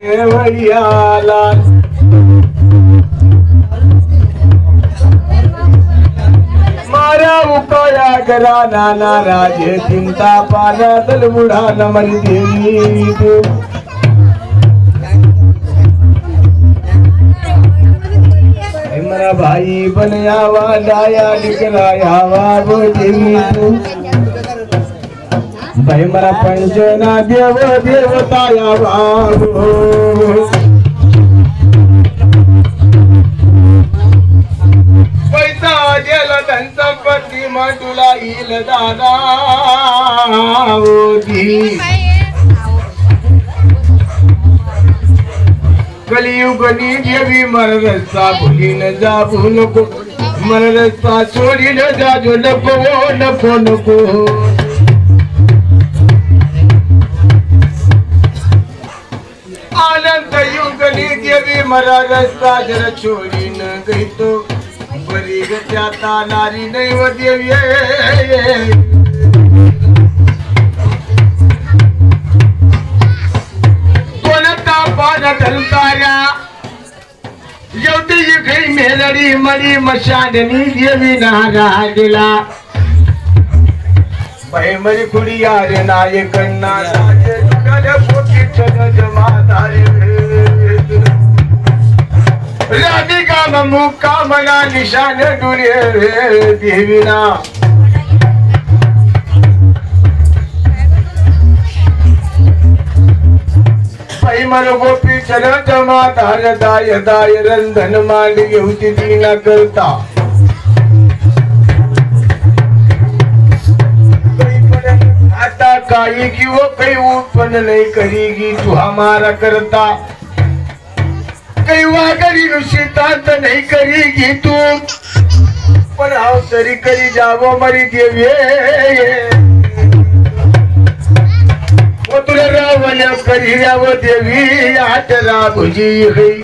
वैयाला मारा उकया करा नाना राजे चिंता पाना दल बुढ़ा नमन देवी तू मेरा भाई बनयावा डाया निकलायावा वो देवी तू भाई मरा पंचना देव देवताया बाबू पैसा गेला धन संपत्ती माटुला येईल दादा होती कलियुगनी देवी मर रस्ता भुली न जाबू नको मर रस्ता सोडी न जाजो नको नको नको आनंद युगनी देवी मरा रस्ता जर छोडी न गई तो बरी गत्याता नारी नैव देवी कोणता पान धलताऱ्या शेवटी काही मेलडी मरी मशाडनी देवी नारा दिला बाई मरी खुडी यार नायक नाराजे पोटी जमादारे राधिका मुक्का मना निशान डुरे देवीना पैमल गोपी चल जमादार दाय दाय रंधन मांडी घेऊची दीना करता आता काही किंवा काही उत्पन्न नाही करीगी तू हमारा करता काही वागरी नुशितात नाही करीगी तू पण हाव तरी करी जावो मरी देवी वो तुला रावल्या करी राव देवी आठ राभुजी गई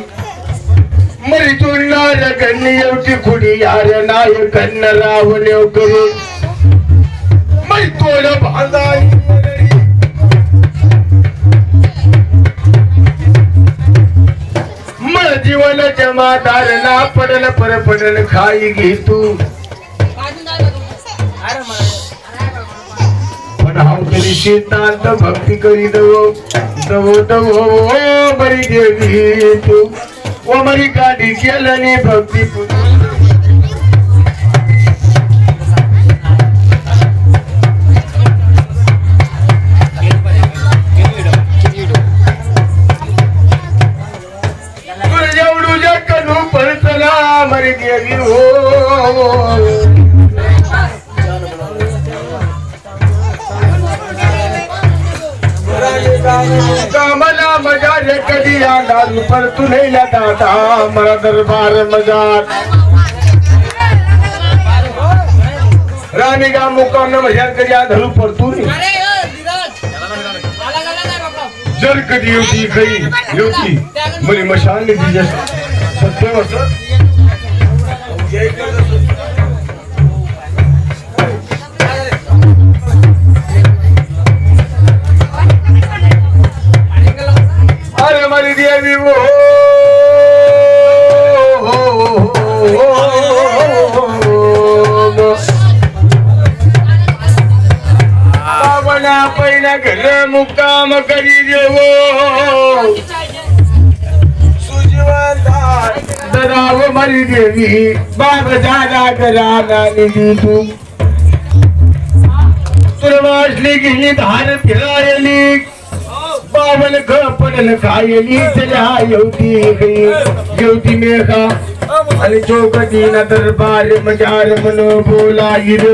मरी तुला रगणी एवढी खुडी यार नाय कन्न रावण्यो करू मरी तोड बांधाई जीवन जमादार ना पडल पर पडल खाई घे तू पण हाव तरी शेतात भक्ती करी दवो दवो दवो बरी देवी तू ओ मरी गाडी केलनी भक्ती मरी देवी हो कामना मजा रे कदी आंदा पर तू नहीं लगा था मरा दरबार मजार रानी का मुकाम न मजार कदी आंधळू पर तू नहीं जर कदी होती गई होती मरी मशान ने दी सत्य वसत अरे मरी देवी वो बाबना पहिला घर मुक्काम करी देवो दराव मरी देवी बाब दादा कराना निधी तू तुरवासली गेली धार फिरायली बाबल पडल खायली चला येवती येवती मेघा आणि चौकटी ना दरबार मजार मनो बोला हिर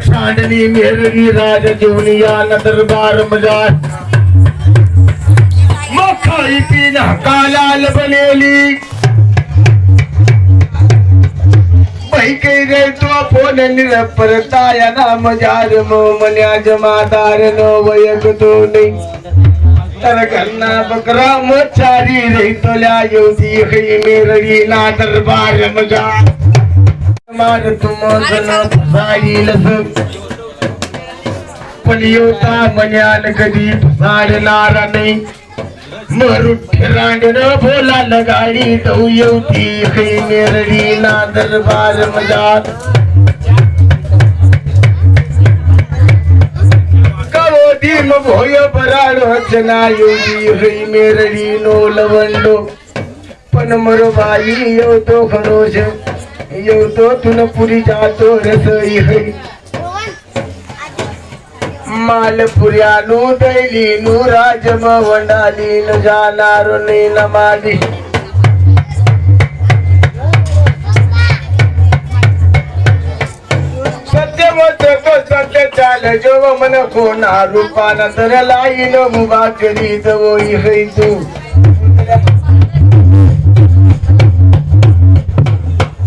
शांडनी मेहरगी राज जेवनिया ना दरबार मजार मखाई पीना कालाल बनेली भाई कही रे तो फोन निरपरताया ना मजार मो मन्या जमादार नो वयक तो नहीं तर घरना बकरा मचारी रही तोल्या येवती खई मेरडी ना दरबार मजार मार तुम जन जाईल पण येवता मन्यान कधी फसाडणारा नाही मरुठ रांगण बोला लगाडी दऊ येवती खै मेरडी ना दरबार मजात कवो दीम भोय बराडो जना येवती खै मेरडी नो लवंडो पण मरबाई येवतो खरोश येवतो तुन पुरी जातो रसई है मालपुऱ्यानु दैलीनु राजम वंडालीनु जानारो न माली सत्य मत तो सत्य चाल जो मन को ना रूपाना तर लाईन मुबा करी दवो है तू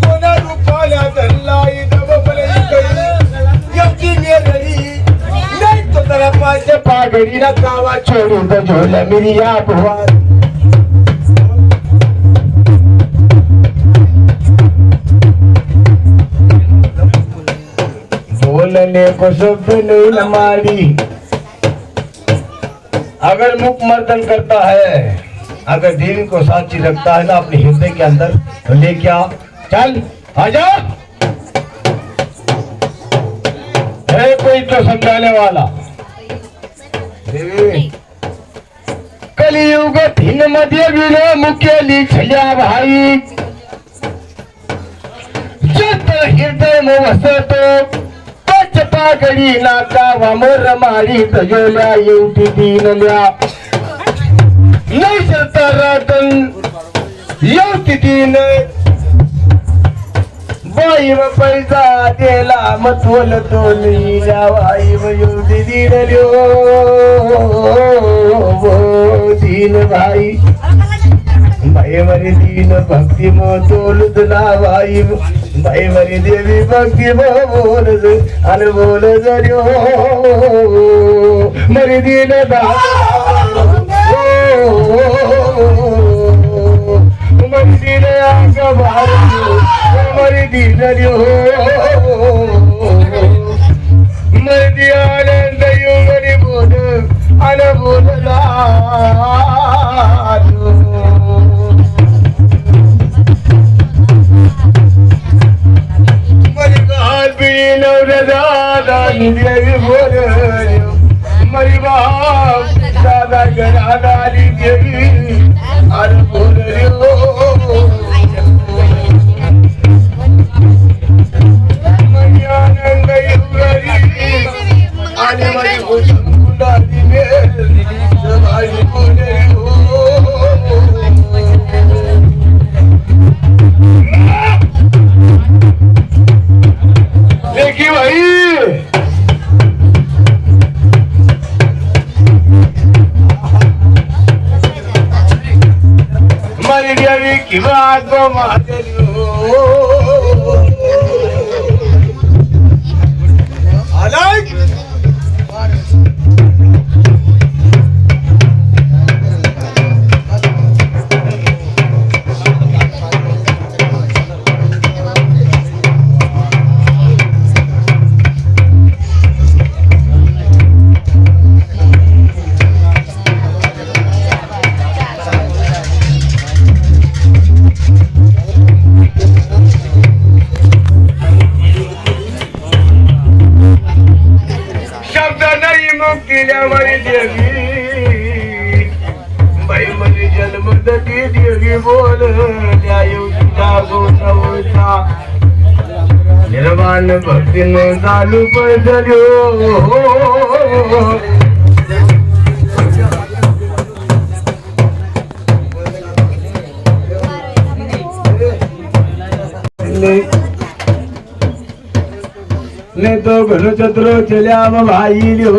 कोना रूपाना तर लाई दवो बले यकी मेरी तो तेरा पासे पागड़ी ना कावा छोड़ू तो झोला मेरी आप हुआ बोलने को शब्द नहीं लमाड़ी अगर मुख मर्दन करता है अगर देवी को साक्षी रखता है ना अपने हृदय के अंदर तो ले क्या चल आजा है कोई तो समझाने वाला कलियुग भिन्न मध्ये विलो मुकेली छल्या भाई जत हृदय वसतो पच पागडी नाका वामर मारी तजोल्या येवती दीनल्या नैसरता रातन येवती दीन बाई पैसा देला मतवल तोली वाई येवती दीनल्यो दीन भाई भाई मरी दीन भक्ति मो तोल भाई भाई मरी देवी भक्ति मो बोल अनबोल जरियो मरी दीन मरी दीन आगा भारी मरी दीन मरी दी आनंद यू मरी बोल अनबोल देवी बोल मरी बाप दादा गरादारी देवी अरे बोल मरी आनंद आणि मरी गुंडाली सवारी बोल देखी भाई मरी देवी की बात को मातरियो अलग मरी देवी बाई मरी जन्म दती देवी बोल निर्वाण भक्ती न चालू पडलो ने तो घर चतुरो चल्या भाई लो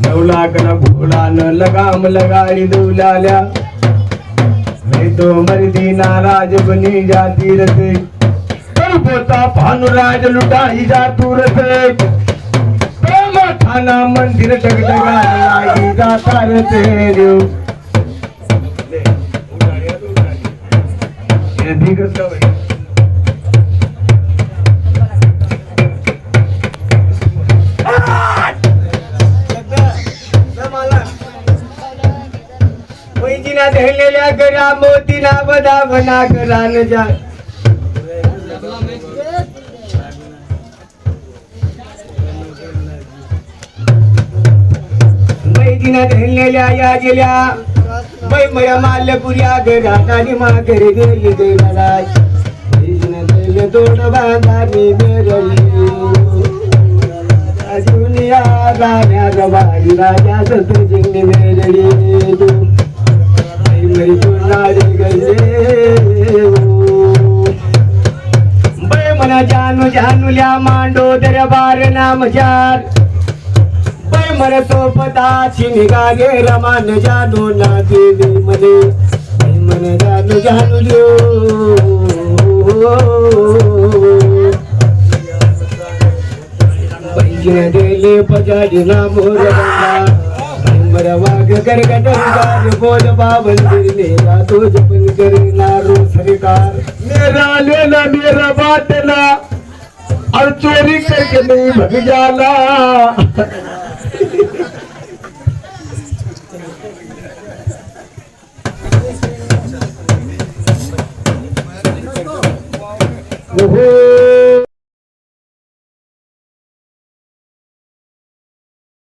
9 लाख न भोला न लगाम लगाड़ी दुलाल्या मैं तो मर्दी नाराज बनी जाती रते पर पोता भानुराज लुटाई जातू रते प्रेम थाना मंदिर डगडगा लाई जाता रते रो ये दिगत का भाई मैजीना धरलेल्या गरा मोतीना बदावना करान जा मैजीना धरलेल्या या गेल्या बै मया मालपुऱ्या गरा आणि माघरी गेली गेला मैजीना धरले तोड बांधानी मेरली दुनिया गाण्या गवाई राजा सत जिंगली मेरली तू मेरी चुनारी गई बै मना जानू जानूल्या मांडो दरबार नाम जार बै मन सोपताची निघाले रमान जानू ना देवी मध्ये बै मन जानू जानू बैजीने दिले पजाडीना मोरबंगा मरा वाघ करगटंगार बोल बाबन गिरले तो जपन करना रो सरकार मेरा लेना मेरा बाटना और चोरी करके नहीं भग जाना ओहो